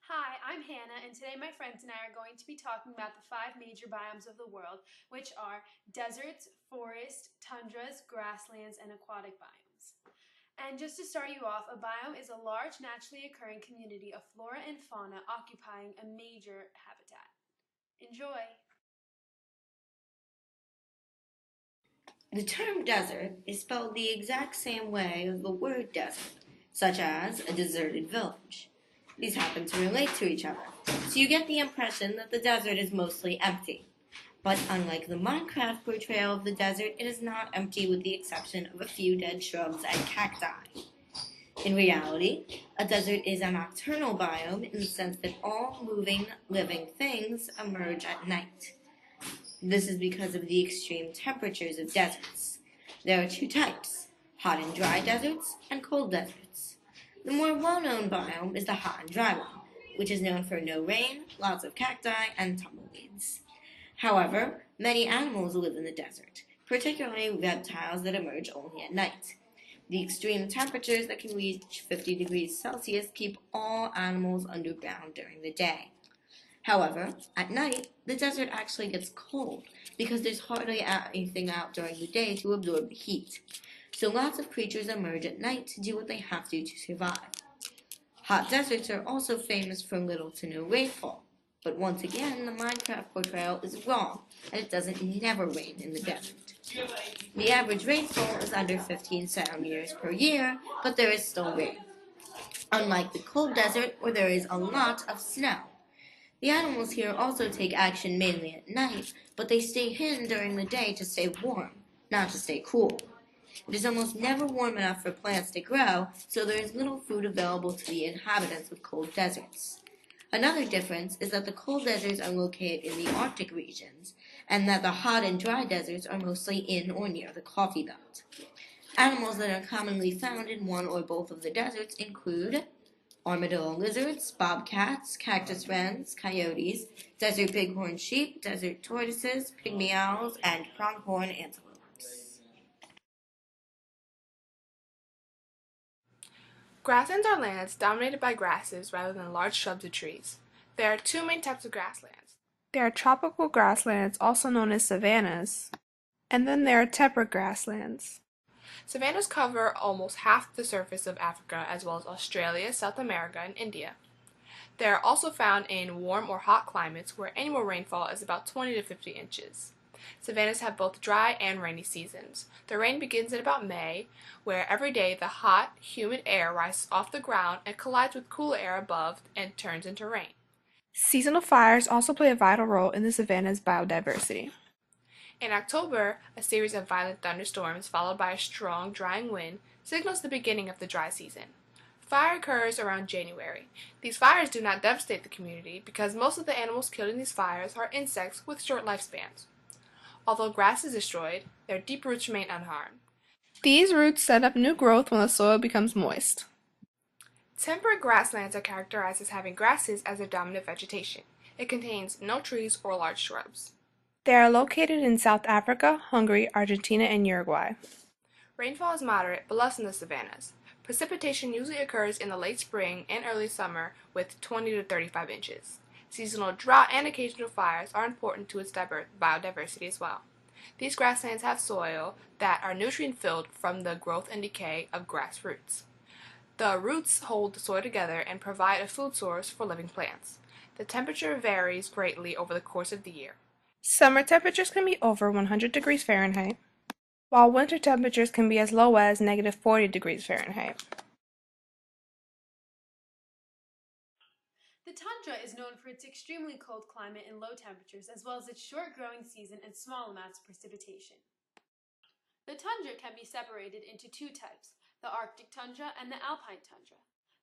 Hi, I'm Hannah, and today my friends and I are going to be talking about the five major biomes of the world, which are deserts, forests, tundras, grasslands, and aquatic biomes. And just to start you off, a biome is a large, naturally occurring community of flora and fauna occupying a major habitat. Enjoy! The term desert is spelled the exact same way as the word desert, such as a deserted village. These happen to relate to each other, so you get the impression that the desert is mostly empty. But unlike the Minecraft portrayal of the desert, it is not empty with the exception of a few dead shrubs and cacti. In reality, a desert is a nocturnal biome in the sense that all moving, living things emerge at night. This is because of the extreme temperatures of deserts. There are two types, hot and dry deserts and cold deserts. The more well-known biome is the hot and dry one, which is known for no rain, lots of cacti, and tumbleweeds. However, many animals live in the desert, particularly reptiles that emerge only at night. The extreme temperatures that can reach 50 degrees Celsius keep all animals underground during the day. However, at night, the desert actually gets cold because there's hardly anything out during the day to absorb the heat. So lots of creatures emerge at night to do what they have to survive. Hot deserts are also famous for little to no rainfall. But once again, the Minecraft portrayal is wrong, and it doesn't never rain in the desert. The average rainfall is under 15 centimeters per year, but there is still rain. Unlike the cold desert, where there is a lot of snow. The animals here also take action mainly at night, but they stay hidden during the day to stay warm, not to stay cool. It is almost never warm enough for plants to grow, so there is little food available to the inhabitants of cold deserts. Another difference is that the cold deserts are located in the Arctic regions, and that the hot and dry deserts are mostly in or near the coffee belt. Animals that are commonly found in one or both of the deserts include armadillo lizards, bobcats, cactus wrens, coyotes, desert bighorn sheep, desert tortoises, pygmy owls, and pronghorn antelopes. Grasslands are lands dominated by grasses rather than large shrubs or trees. There are two main types of grasslands. There are tropical grasslands, also known as savannas, and then there are temperate grasslands. Savannas cover almost half the surface of Africa, as well as Australia, South America, and India. They are also found in warm or hot climates where annual rainfall is about 20 to 50 inches. Savannas have both dry and rainy seasons. The rain begins in about May, where every day the hot, humid air rises off the ground and collides with cooler air above and turns into rain. Seasonal fires also play a vital role in the savanna's biodiversity. In October, a series of violent thunderstorms followed by a strong, drying wind signals the beginning of the dry season. Fire occurs around January. These fires do not devastate the community because most of the animals killed in these fires are insects with short lifespans. Although grass is destroyed, their deep roots remain unharmed. These roots set up new growth when the soil becomes moist. Temperate grasslands are characterized as having grasses as their dominant vegetation. It contains no trees or large shrubs. They are located in South Africa, Hungary, Argentina, and Uruguay. Rainfall is moderate, but less in the savannas. Precipitation usually occurs in the late spring and early summer with 20 to 35 inches. Seasonal drought and occasional fires are important to its biodiversity as well. These grasslands have soil that are nutrient-filled from the growth and decay of grass roots. The roots hold the soil together and provide a food source for living plants. The temperature varies greatly over the course of the year. Summer temperatures can be over 100 degrees Fahrenheit, while winter temperatures can be as low as negative 40 degrees Fahrenheit. The tundra is known for its extremely cold climate and low temperatures, as well as its short growing season and small amounts of precipitation. The tundra can be separated into two types, the Arctic tundra and the alpine tundra.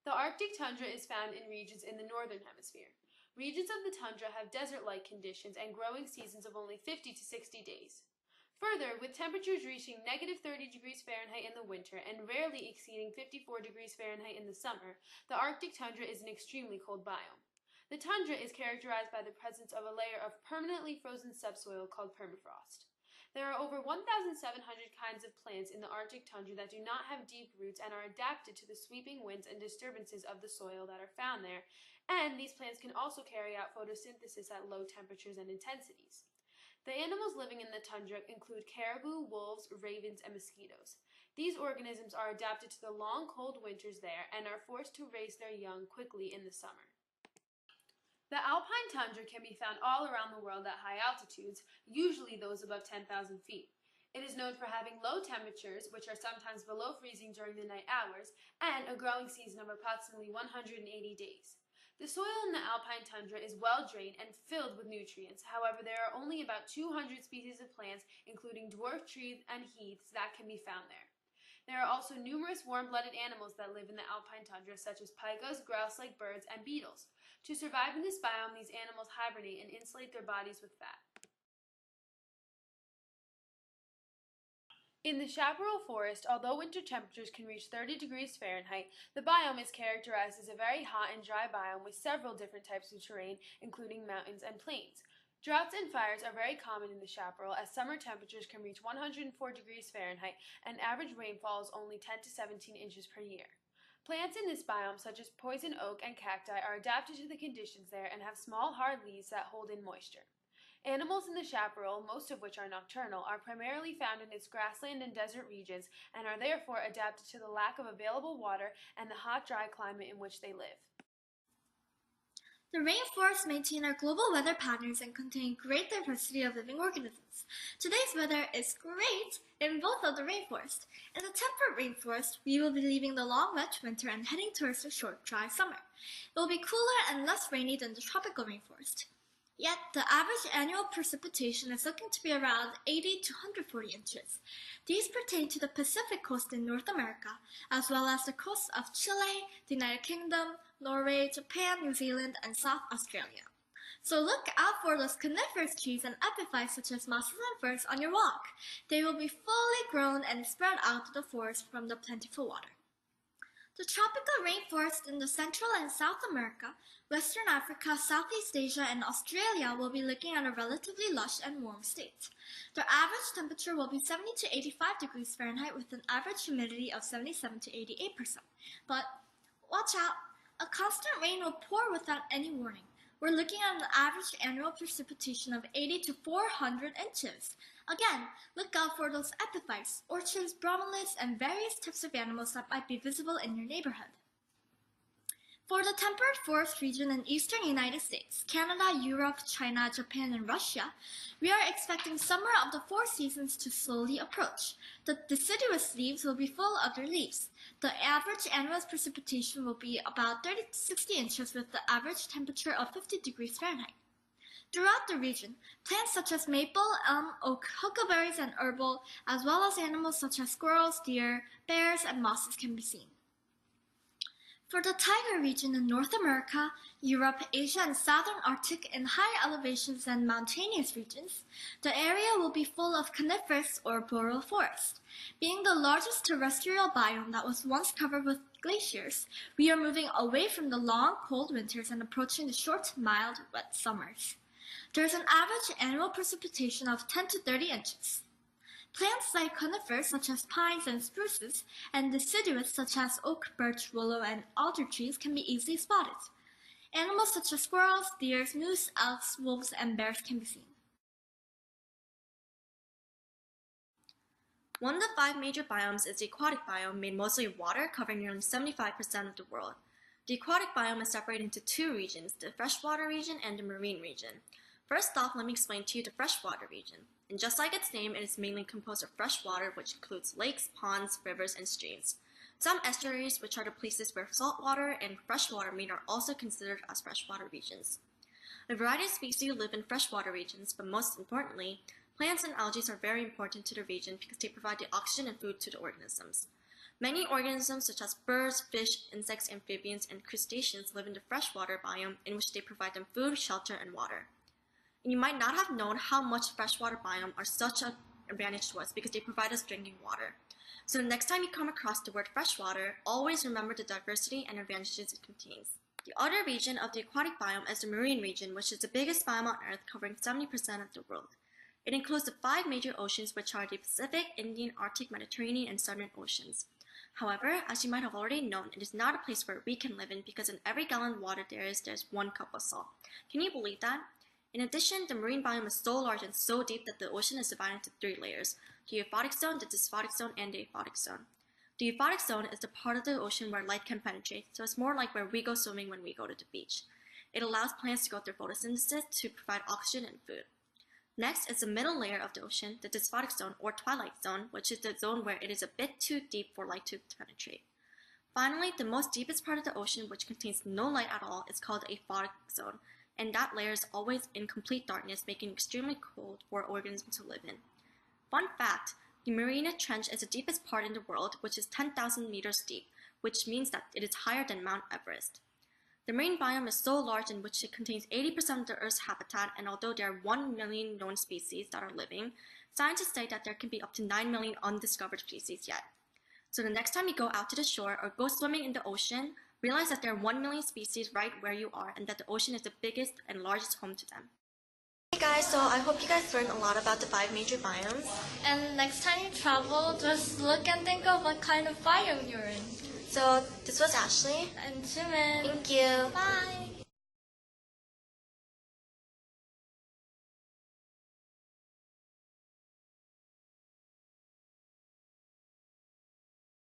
The Arctic tundra is found in regions in the northern hemisphere. Regions of the tundra have desert-like conditions and growing seasons of only 50 to 60 days. Further, with temperatures reaching negative 30 degrees Fahrenheit in the winter and rarely exceeding 54 degrees Fahrenheit in the summer, the Arctic tundra is an extremely cold biome. The tundra is characterized by the presence of a layer of permanently frozen subsoil called permafrost. There are over 1,700 kinds of plants in the Arctic tundra that do not have deep roots and are adapted to the sweeping winds and disturbances of the soil that are found there, and these plants can also carry out photosynthesis at low temperatures and intensities. The animals living in the tundra include caribou, wolves, ravens, and mosquitoes. These organisms are adapted to the long, cold winters there and are forced to raise their young quickly in the summer. The alpine tundra can be found all around the world at high altitudes, usually those above 10,000 feet. It is known for having low temperatures, which are sometimes below freezing during the night hours, and a growing season of approximately 180 days. The soil in the alpine tundra is well drained and filled with nutrients. However, there are only about 200 species of plants, including dwarf trees and heaths, that can be found there. There are also numerous warm-blooded animals that live in the alpine tundra, such as pikas, grouse-like birds, and beetles. To survive in this biome, these animals hibernate and insulate their bodies with fat. In the chaparral forest, although winter temperatures can reach 30 degrees Fahrenheit, the biome is characterized as a very hot and dry biome with several different types of terrain, including mountains and plains. Droughts and fires are very common in the chaparral, as summer temperatures can reach 104 degrees Fahrenheit and average rainfall is only 10 to 17 inches per year. Plants in this biome, such as poison oak and cacti, are adapted to the conditions there and have small, hard leaves that hold in moisture. Animals in the chaparral, most of which are nocturnal, are primarily found in its grassland and desert regions and are therefore adapted to the lack of available water and the hot, dry climate in which they live. The rainforests maintain our global weather patterns and contain great diversity of living organisms. Today's weather is great in both of the rainforests. In the temperate rainforest, we will be leaving the long wet winter and heading towards the short dry summer. It will be cooler and less rainy than the tropical rainforest. Yet, the average annual precipitation is looking to be around 80 to 140 inches. These pertain to the Pacific coast in North America, as well as the coasts of Chile, the United Kingdom, Norway, Japan, New Zealand, and South Australia. So look out for those coniferous trees and epiphytes such as mosses and ferns on your walk. They will be fully grown and spread out to the forest from the plentiful water. The tropical rainforest in the Central and South America, Western Africa, Southeast Asia, and Australia will be looking at a relatively lush and warm state. Their average temperature will be 70 to 85 degrees Fahrenheit with an average humidity of 77 to 88%. But watch out, a constant rain will pour without any warning. We're looking at an average annual precipitation of 80 to 400 inches. Again, look out for those epiphytes, orchids, bromeliads, and various types of animals that might be visible in your neighborhood. For the temperate forest region in eastern United States, Canada, Europe, China, Japan, and Russia, we are expecting summer of the four seasons to slowly approach. The deciduous leaves will be full of their leaves. The average annual precipitation will be about 30 to 60 inches with the average temperature of 50 degrees Fahrenheit. Throughout the region, plants such as maple, elm, oak, huckleberries, and herbal, as well as animals such as squirrels, deer, bears, and mosses can be seen. For the taiga region in North America, Europe, Asia, and southern Arctic in higher elevations and mountainous regions, the area will be full of coniferous or boreal forest. Being the largest terrestrial biome that was once covered with glaciers, we are moving away from the long, cold winters and approaching the short, mild, wet summers. There is an average annual precipitation of 10 to 30 inches. Plants like conifers such as pines and spruces, and deciduous such as oak, birch, willow, and alder trees can be easily spotted. Animals such as squirrels, deer, moose, elks, wolves, and bears can be seen. One of the 5 major biomes is the aquatic biome, made mostly of water, covering nearly 75% of the world. The aquatic biome is separated into 2 regions, the freshwater region and the marine region. First off, let me explain to you the freshwater region. And just like its name, it is mainly composed of fresh water, which includes lakes, ponds, rivers, and streams. Some estuaries, which are the places where salt water and freshwater meet, are also considered as freshwater regions. A variety of species live in freshwater regions, but most importantly, plants and algae are very important to the region because they provide the oxygen and food to the organisms. Many organisms such as birds, fish, insects, amphibians, and crustaceans live in the freshwater biome, in which they provide them food, shelter, and water. And you might not have known how much freshwater biome are such an advantage to us because they provide us drinking water. So the next time you come across the word freshwater, always remember the diversity and advantages it contains. The other region of the aquatic biome is the marine region, which is the biggest biome on Earth, covering 70% of the world. It includes the 5 major oceans, which are the Pacific, Indian, Arctic, Mediterranean, and Southern Oceans. However, as you might have already known, it is not a place where we can live in because in every gallon of water there's 1 cup of salt. Can you believe that? In addition, the marine biome is so large and so deep that the ocean is divided into 3 layers: the euphotic zone, the dysphotic zone, and the aphotic zone. The euphotic zone is the part of the ocean where light can penetrate, so it's more like where we go swimming when we go to the beach. It allows plants to go through photosynthesis to provide oxygen and food. Next is the middle layer of the ocean, the dysphotic zone or twilight zone, which is the zone where it is a bit too deep for light to penetrate. Finally, the most deepest part of the ocean, which contains no light at all, is called the aphotic zone, and that layer is always in complete darkness, making it extremely cold for organisms to live in. Fun fact, the Mariana Trench is the deepest part in the world, which is 10,000 meters deep, which means that it is higher than Mount Everest. The marine biome is so large in which it contains 80% of the Earth's habitat, and although there are 1 million known species that are living, scientists say that there can be up to 9 million undiscovered species yet. So the next time you go out to the shore or go swimming in the ocean, realize that there are 1 million species right where you are and that the ocean is the biggest and largest home to them. Hey guys, so I hope you guys learned a lot about the 5 major biomes. And next time you travel, just look and think of what kind of biome you're in. So this was Ashley. And Jimin. Thank you. Bye.